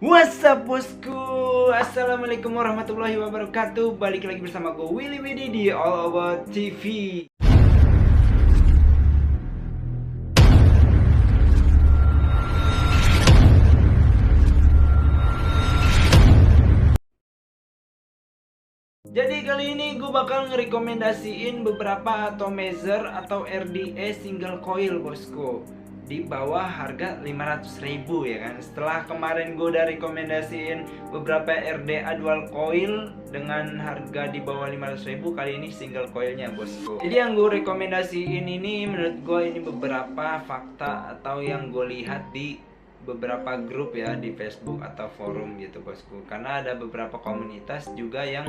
What's up bosku, assalamualaikum warahmatullahi wabarakatuh. Balik lagi bersama gue Willy Widi di All About TV. Jadi kali ini gue bakal ngerekomendasiin beberapa atomizer atau RDA single coil bosku, di bawah harga 500.000 ya kan. Setelah kemarin gue udah rekomendasiin beberapa RDA dual coil dengan harga di bawah 500.000, kali ini single coilnya bosku. Jadi yang gue rekomendasiin ini menurut gue ini beberapa fakta atau yang gue lihat di beberapa grup ya di Facebook atau forum gitu bosku, karena ada beberapa komunitas juga yang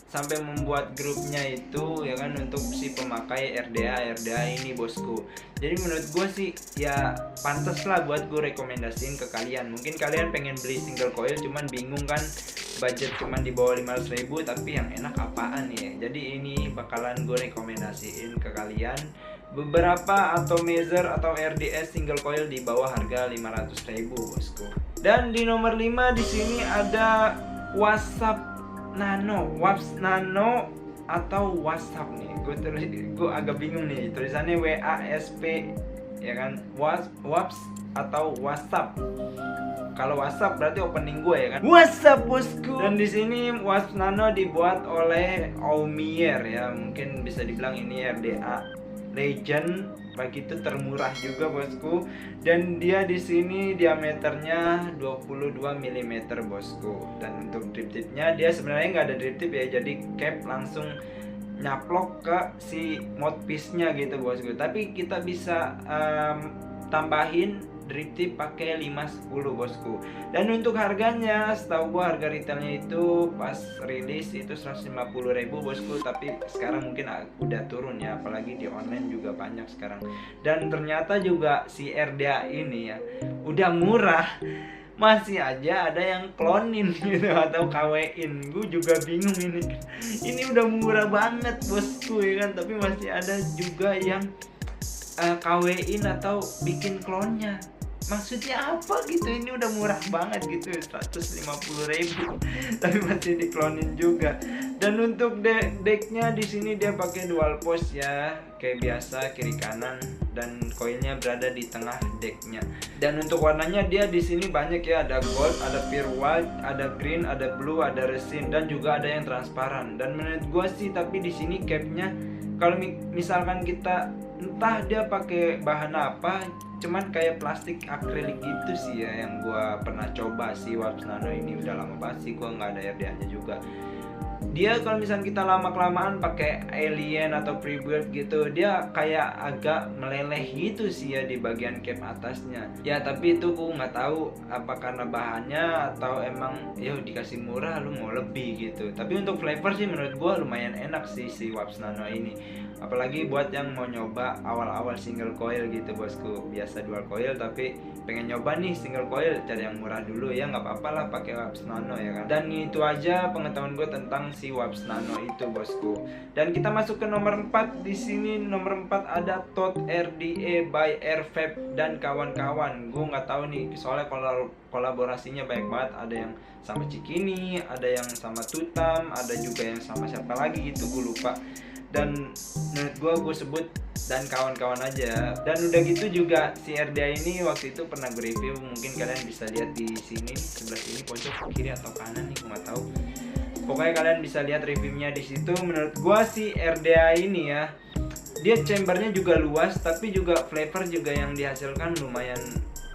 sampai membuat grupnya itu ya kan untuk si pemakai RDA ini bosku. Jadi menurut gue sih ya pantas lah buat gue rekomendasiin ke kalian. Mungkin kalian pengen beli single coil cuman bingung kan, budget cuman di bawah 500.000, tapi yang enak apaan ya. Jadi ini bakalan gue rekomendasiin ke kalian beberapa atomizer atau RDS single coil di bawah harga 500.000 bosku. Dan di nomor 5 di sini ada WhatsApp Nano, Waps Nano atau WhatsApp nih. Gue agak bingung nih tulisannya WASP ya kan, Waps atau WhatsApp. Kalau WhatsApp berarti opening gue ya kan. WhatsApp bosku. Dan di sini WhatsApp Nano dibuat oleh Aumier ya, mungkin bisa dibilang ini RDA legend, begitu termurah juga bosku. Dan dia di sini diameternya 22 mm bosku. Dan untuk drip tipnya dia sebenarnya nggak ada drip tip ya, jadi cap langsung nyaplok ke si mouthpiece nya gitu bosku. Tapi kita bisa tambahin drip tip pakai 510 bosku. Dan untuk harganya, setahu gua harga retailnya itu pas rilis itu 150.000 bosku, tapi sekarang mungkin udah turun ya, apalagi di online juga banyak sekarang. Dan ternyata juga si RDA ini ya udah murah, masih aja ada yang klonin gitu atau KW-in. Gue juga bingung ini udah murah banget bosku ya kan, tapi masih ada juga yang KW-in atau bikin klonnya. Maksudnya apa gitu? Ini udah murah banget gitu, 150.000 tapi masih diklonin juga. Dan untuk decknya di sini dia pakai dual post ya, kayak biasa kiri kanan, dan koilnya berada di tengah decknya. Dan untuk warnanya dia di sini banyak ya, ada gold, ada pure white, ada green, ada blue, ada resin, dan juga ada yang transparan. Dan menurut gua sih tapi di sini capnya kalau misalkan kita entah dia pakai bahan apa, cuman kayak plastik akrilik gitu sih ya yang gua pernah coba sih. Waps Nano ini udah lama banget sih gua nggak ada RDA nya juga. Dia kalau misalnya kita lama kelamaan pakai alien atau pre-build gitu, dia kayak agak meleleh gitu sih ya di bagian cap atasnya ya. Tapi itu gua nggak tahu apa karena bahannya atau emang ya dikasih murah lu mau lebih gitu. Tapi untuk flavor sih menurut gua lumayan enak sih si Waps Nano ini, apalagi buat yang mau nyoba awal-awal single coil gitu bosku. Biasa dual coil tapi pengen nyoba nih single coil, cari yang murah dulu ya, nggak apa-apa lah pakai Waps Nano ya kan. Dan itu aja pengetahuan gue tentang si Waps Nano itu bosku. Dan kita masuk ke nomor 4. Di sini nomor 4 ada Todd RDA by Airfab dan kawan-kawan. Gue nggak tahu nih soalnya kolaborasinya banyak banget, ada yang sama Cikini, ada yang sama Tutam, ada juga yang sama siapa lagi gitu gue lupa. Dan menurut gue sebut dan kawan-kawan aja. Dan udah gitu juga si RDA ini waktu itu pernah gue review, mungkin kalian bisa lihat di sini sebelah sini pojok kiri atau kanan nih, gue nggak tahu. Pokoknya kalian bisa lihat reviewnya di situ. Menurut gue si RDA ini ya, dia chambernya juga luas, tapi juga flavor juga yang dihasilkan lumayan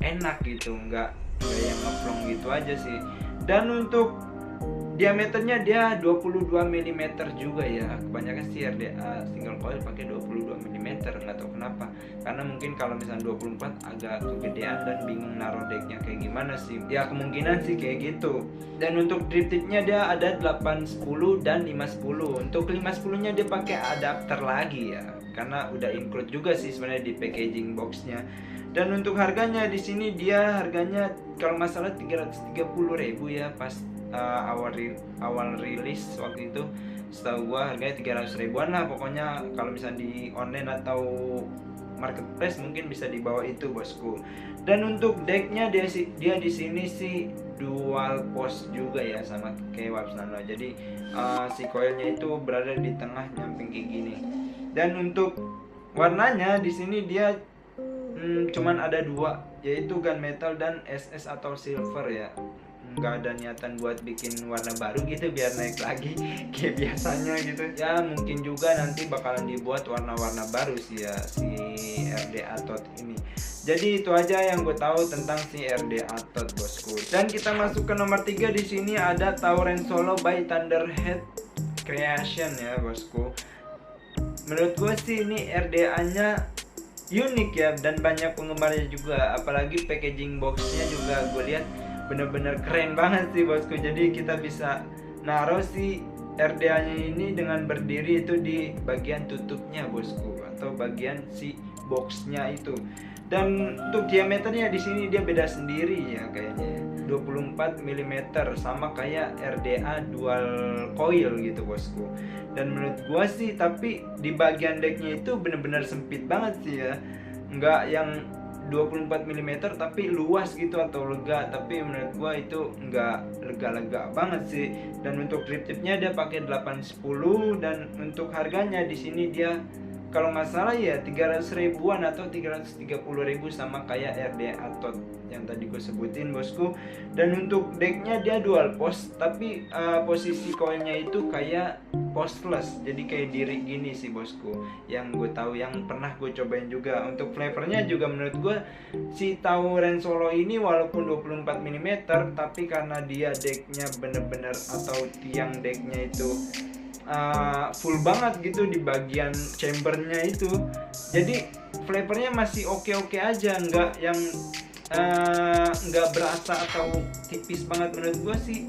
enak gitu, nggak yang ngeplong gitu aja sih. Dan untuk diameternya dia 22 mm juga ya. Kebanyakan sih RDA single coil pakai 22 mm, nggak tahu kenapa. Karena mungkin kalau misalnya 24 agak kegedean dan bingung naruh decknya kayak gimana sih. Ya kemungkinan sih kayak gitu. Dan untuk drip tipnya dia ada 810 dan 510. Untuk 510 nya dia pakai adapter lagi ya, karena udah include juga sih sebenarnya di packaging boxnya. Dan untuk harganya di sini dia harganya kalau nggak salah 330.000 ya pas awal rilis waktu itu. Setahu gua harganya 300 ribuan lah pokoknya kalau misalnya di online atau marketplace mungkin bisa di bawah itu bosku. Dan untuk decknya dia di sini sih dual post juga ya, sama kayak Waps Nano. Jadi si koilnya itu berada di tengah nyamping kayak gini. Dan untuk warnanya di sini dia cuman ada dua, yaitu gunmetal dan SS atau silver ya. Nggak ada niatan buat bikin warna baru gitu biar naik lagi kayak biasanya gitu ya. Mungkin juga nanti bakalan dibuat warna-warna baru sih ya si RD Atot ini. Jadi itu aja yang gue tahu tentang si RD Atot bosku. Dan kita masuk ke nomor 3. Di sini ada Tauren Solo by Thunderhead Creation ya bosku. Menurut gue sih ini RDA nya unik ya, dan banyak penggemarnya juga. Apalagi packaging boxnya juga gue lihat bener-bener keren banget sih bosku. Jadi kita bisa naruh si RDA nya ini dengan berdiri itu di bagian tutupnya bosku, atau bagian si boxnya itu. Dan untuk diameternya di sini dia beda sendiri ya kayaknya, 24 mm sama kayak RDA dual coil gitu bosku. Dan menurut gua sih, tapi di bagian decknya itu bener-bener sempit banget sih ya, nggak yang 24 mm tapi luas gitu atau lega. Tapi menurut gua itu nggak lega-lega banget sih. Dan untuk grip tipnya dia pakai 810, dan untuk harganya di sini dia kalau nggak salah ya 300 ribuan atau 330 ribu sama kayak RD Atot yang tadi gue sebutin bosku. Dan untuk decknya dia dual post, tapi posisi koilnya itu kayak postless, jadi kayak diri gini sih bosku, yang gue tahu, yang pernah gue cobain juga. Untuk flavornya juga menurut gue si Tauren Solo ini walaupun 24 mm tapi karena dia decknya bener-bener atau tiang decknya itu full banget gitu di bagian chambernya itu, jadi flavornya masih oke-oke aja, nggak yang nggak berasa atau tipis banget menurut gue sih.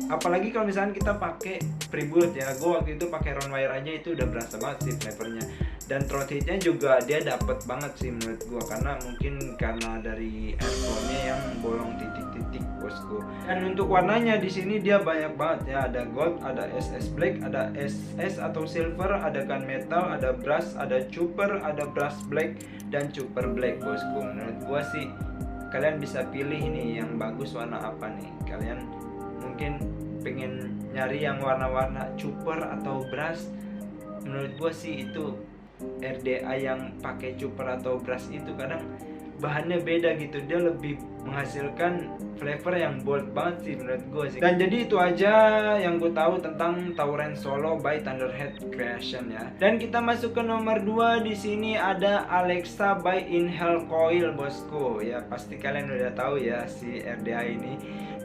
Apalagi kalau misalnya kita pakai prebuild ya, gue waktu itu pakai round wire aja itu udah berasa banget sih flavornya. Dan throat hitnya juga dia dapet banget sih menurut gue, karena mungkin karena dari airflow-nya yang bolong titik-titik bosku. Dan untuk warnanya di sini dia banyak banget ya, ada gold, ada SS black, ada SS atau silver, ada gunmetal, ada brass, ada copper, ada brass black, dan copper black bosku. Menurut gue sih kalian bisa pilih ini yang bagus warna apa nih. Kalian mungkin pengen nyari yang warna-warna copper atau brass, menurut gue sih itu RDA yang pakai copper atau brass itu kadang bahannya beda gitu, dia lebih menghasilkan flavor yang bold banget sih menurut gue sih. Dan jadi itu aja yang gue tahu tentang Tauren Solo by Thunderhead Creation ya. Dan kita masuk ke nomor 2. Di sini ada Alexa by Inhale Coil bosku. Ya pasti kalian udah tahu ya si RDA ini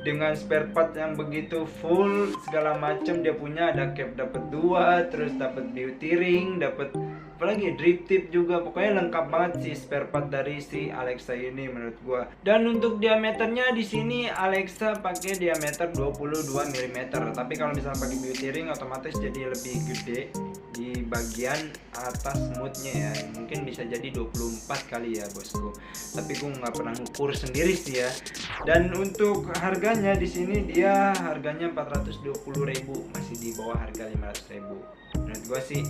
dengan spare part yang begitu full segala macam dia punya. Ada cap dapat 2, terus dapat beauty ring, dapat apalagi drip tip juga, pokoknya lengkap banget sih spare part dari si Alexa ini menurut gua. Dan untuk diameternya di sini Alexa pakai diameter 22 mm, tapi kalau misalnya pakai beauty ring otomatis jadi lebih gede di bagian atas moodnya ya, mungkin bisa jadi 24 kali ya bosku, tapi gua nggak pernah ngukur sendiri sih ya. Dan untuk harganya di sini dia harganya 420.000, masih di bawah harga 500.000. Menurut gua sih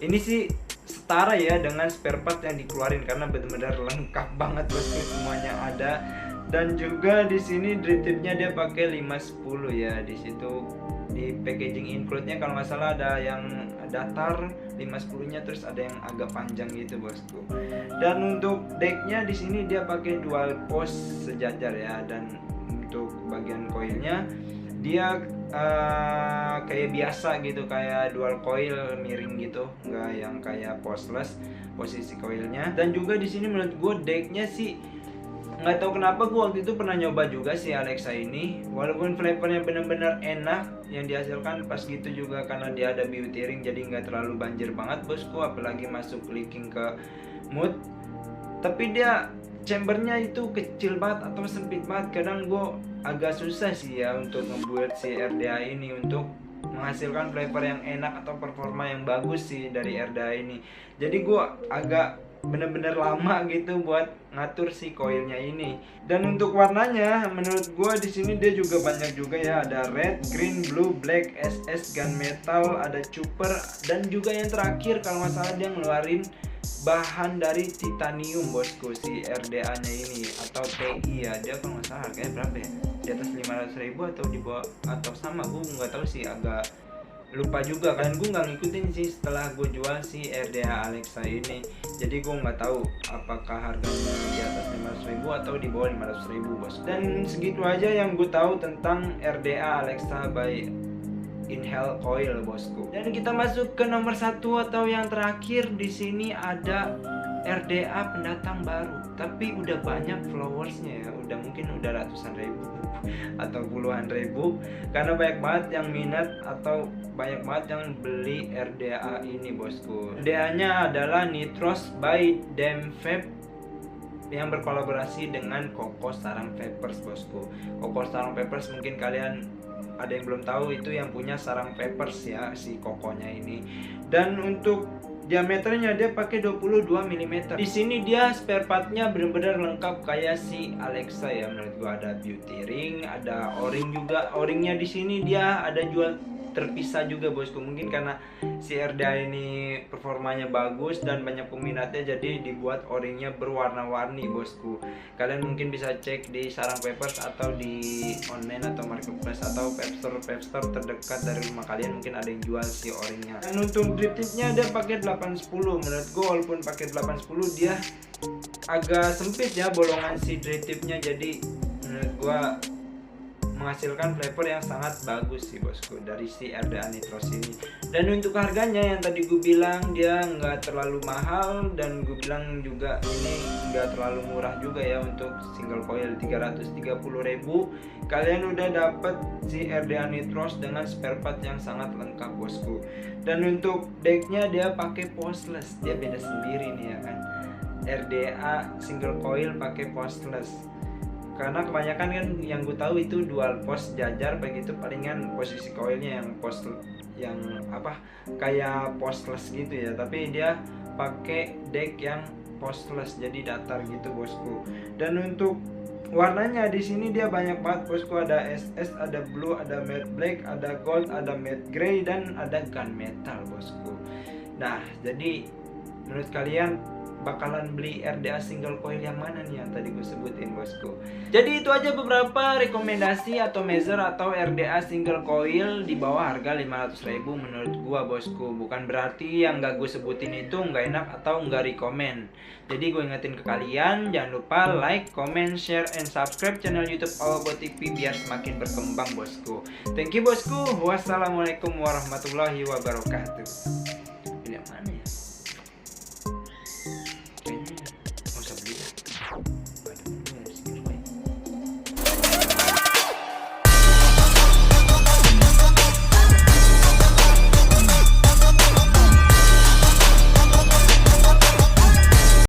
ini sih setara ya dengan spare part yang dikeluarin, karena benar-benar lengkap banget bosku, semuanya ada. Dan juga di sini drip tipnya dia pakai 510 ya. Di situ di packaging include-nya kalau nggak salah ada yang datar 510-nya, terus ada yang agak panjang gitu bosku. Dan untuk decknya di sini dia pakai dual post sejajar ya. Dan untuk bagian koilnya dia kayak biasa gitu, kayak dual coil miring gitu, nggak yang kayak postless posisi koilnya. Dan juga di sini menurut gue decknya sih nggak tahu kenapa gue waktu itu pernah nyoba juga si Alexa ini, walaupun flavornya bener-bener enak yang dihasilkan pas gitu juga, karena dia ada beauty ring jadi nggak terlalu banjir banget bosku, apalagi masuk clicking ke mood. Tapi dia chambernya itu kecil banget atau sempit banget, kadang gue agak susah sih ya untuk ngebuat si RDA ini untuk menghasilkan flavor yang enak atau performa yang bagus sih dari RDA ini. Jadi gue agak bener-bener lama gitu buat ngatur si koilnya ini. Dan untuk warnanya menurut gue di sini dia juga banyak juga ya, ada red, green, blue, black, SS, gunmetal, ada copper, dan juga yang terakhir kalau nggak salah dia ngeluarin bahan dari titanium bosku, si RDA nya ini atau TI ya. Dia kalau nggak salah harganya berapa ya, di atas 500.000 atau di bawah atau sama, gue nggak tahu sih, agak lupa juga kan. Gue nggak ngikutin sih setelah gue jual si RDA Alexa ini, jadi gue nggak tahu apakah harganya di atas 500.000 atau di bawah 500.000 bos. Dan segitu aja yang gue tahu tentang RDA Alexa by Inhale Coil bosku. Dan kita masuk ke nomor 1 atau yang terakhir. Di sini ada RDA pendatang baru, tapi udah banyak followersnya ya, mungkin udah ratusan ribu atau puluhan ribu, karena banyak banget yang minat atau banyak banget yang beli RDA ini bosku. RDA nya adalah Nitros by Demvape yang berkolaborasi dengan Koko Sarang Vapers bosku. Koko Sarang Vapers mungkin kalian ada yang belum tahu, itu yang punya Sarang Vapers ya, si Kokonya ini. Dan untuk diameternya dia pakai 22 mm. Di sini dia spare partnya benar-benar lengkap kayak si Alexa ya menurut gua. Ada beauty ring, ada o-ring juga. O-ringnya di sini dia ada jual terpisah juga bosku. Mungkin karena si RDA ini performanya bagus dan banyak peminatnya, jadi dibuat o-ringnya berwarna-warni bosku. Kalian mungkin bisa cek di Sarang Vapers atau di online atau marketplace atau vape store terdekat dari rumah kalian, mungkin ada yang jual si o-ringnya. Dan untuk drip tipnya dia pakai 810. Menurut gue walaupun pakai 810 dia agak sempit ya bolongan si drip tipnya, jadi menurut gue menghasilkan flavor yang sangat bagus sih bosku dari si RDA Nitros ini. Dan untuk harganya yang tadi gue bilang dia nggak terlalu mahal, dan gue bilang juga ini nggak terlalu murah juga ya. Untuk single coil 330.000 kalian udah dapet si RDA Nitros dengan spare part yang sangat lengkap bosku. Dan untuk decknya dia pakai postless, dia beda sendiri nih ya kan. RDA single coil pakai postless, karena kebanyakan kan yang gue tahu itu dual post jajar begitu, palingan posisi coilnya yang apa kayak postless gitu ya, tapi dia pakai deck yang postless jadi datar gitu bosku. Dan untuk warnanya di sini dia banyak banget bosku, ada SS, ada blue, ada matte black, ada gold, ada matte gray, dan ada gunmetal bosku. Nah, jadi menurut kalian bakalan beli RDA single coil yang mana nih yang tadi gue sebutin bosku. Jadi itu aja beberapa rekomendasi atau measure atau RDA single coil di bawah harga 500.000 menurut gue bosku. Bukan berarti yang gak gue sebutin itu nggak enak atau nggak rekomen. Jadi gue ingetin ke kalian, jangan lupa like, comment, share, and subscribe channel YouTube Awabo TV biar semakin berkembang bosku. Thank you bosku. Wassalamualaikum warahmatullahi wabarakatuh. Ini yang mana ya?